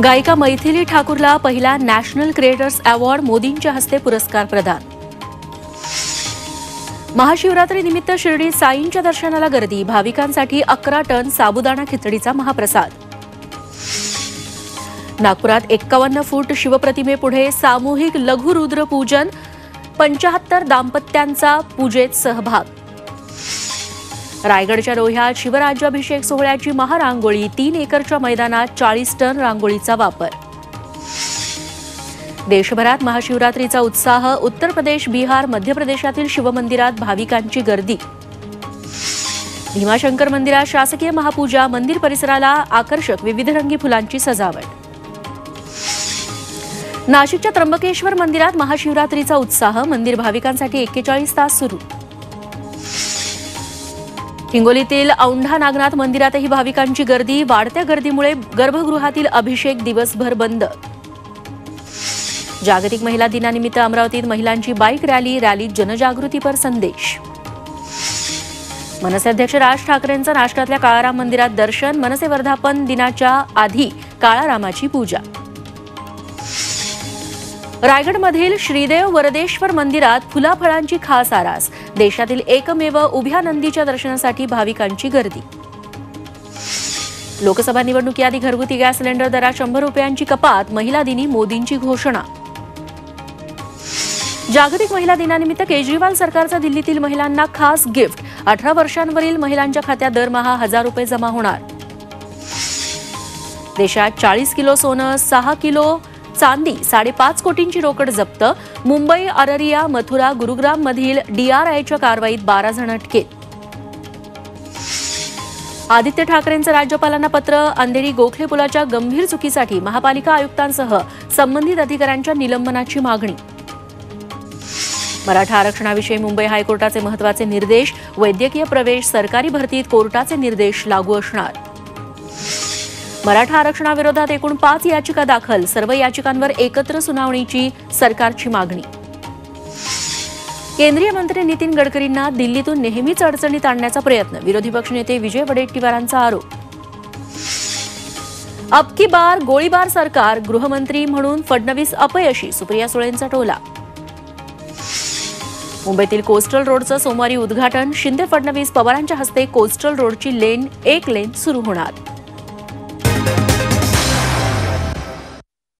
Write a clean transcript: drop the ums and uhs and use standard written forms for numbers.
गायिका मैथिली ठाकूरला पहिला national creators award, मोदींच्या हस्ते पुरस्कार प्रदान. महाशिवरात्रीनिमित्त शिर्डी साईंच्या दर्शनाला गर्दी, भाविकांसाठी 11 टन साबुदाणा खिचडीचा महाप्रसाद. नागपुरात 51 फूट शिवप्रतिमेपुढे सामूहिक लघुरुद्र पूजन, 75 दाम्पत्यांचा पूजेत सहभाग. रायगडच्या रोह्यात शिवराज्याभिषेक सोहळ्याची महारांगोळी, 3 एकरच्या मैदानात 40 टन रांगोळीचा वापर. देशभरात महाशिवरात्रीचा उत्साह, उत्तर प्रदेश, बिहार, मध्य प्रदेशातील शिवमंदिरात भाविकांची गर्दी. भीमाशंकर मंदिरात शासकीय महापूजा, मंदिर परिसराला आकर्षक विविधरंगी फुलांची सजावट. नाशिकच्या त्र्यंबकेश्वर मंदिरात महाशिवरात्रीचा उत्साह, मंदिर भाविकांसाठी 41 तास सुरू. हिंगोलीतील औंढा नागनाथ मंदिरातही भाविकांची गर्दी, वाढत्या गर्दीमुळे गर्भगृहातील अभिषेक दिवसभर बंद. जागतिक महिला दिनानिमित्त अमरावतीत महिलांची बाईक रॅलीत जनजागृतीपर संदेश. मनसे अध्यक्ष राज ठाकरेंचं नाशकातल्या काळाराम मंदिरात दर्शन, मनसे वर्धापन दिनाच्या आधी काळारामाची पूजा. रायगडमधील श्रीदेव वरदेश्वर मंदिरात फुलाफळांची खास आरास, देशातील एकमेव उभ्या नंदीच्या दर्शनासाठी भाविकांची गर्दी. लोकसभा निवडणुकीआधी घरगुती गॅस सिलेंडर दरात 100 रुपयांची कपात, महिला दिनी मोदींची घोषणा. जागतिक महिला दिनानिमित्त केजरीवाल सरकारचा दिल्लीतील महिलांना खास गिफ्ट, 18 वर्षांवरील महिलांच्या खात्यात दरमहा 1000 रुपये जमा होणार. देशात 40 किलो सोनं, 6 किलो चांदी, 5.5 कोटींची रोकड जप्त. मुंबई, अररिया, मथुरा, गुरुग्राम मधील DRIच्या कारवाईत 12 जण अटकेत. आदित्य ठाकरेंचं राज्यपालांना पत्र, अंधेरी गोखले पुलाच्या गंभीर चुकीसाठी महापालिका आयुक्तांसह संबंधित अधिकाऱ्यांच्या निलंबनाची मागणी. मराठा आरक्षणाविषयी मुंबई हायकोर्टाचे महत्त्वाचे निर्देश, वैद्यकीय प्रवेश, सरकारी भरतीत कोर्टाचे निर्देश लागू असणार. मराठा आरक्षणाविरोधात एकूण 5 याचिका दाखल, सर्व याचिकांवर एकत्र सुनावणीची सरकारची मागणी. केंद्रीय मंत्री नितीन गडकरींना दिल्लीतून नेहमीच अडचणीत आणण्याचा प्रयत्न, विरोधी पक्षनेते विजय वडेट्टीवारांचा आरोप. अब की बार गोळीबार सरकार, गृहमंत्री म्हणून फडणवीस अपयशी, सुप्रिया सुळेंचा टोला. मुंबईतील कोस्टल रोडचं सोमवारी उद्घाटन, शिंदे फडणवीस पवारांच्या हस्ते कोस्टल रोडची 1 लेन सुरू होणार.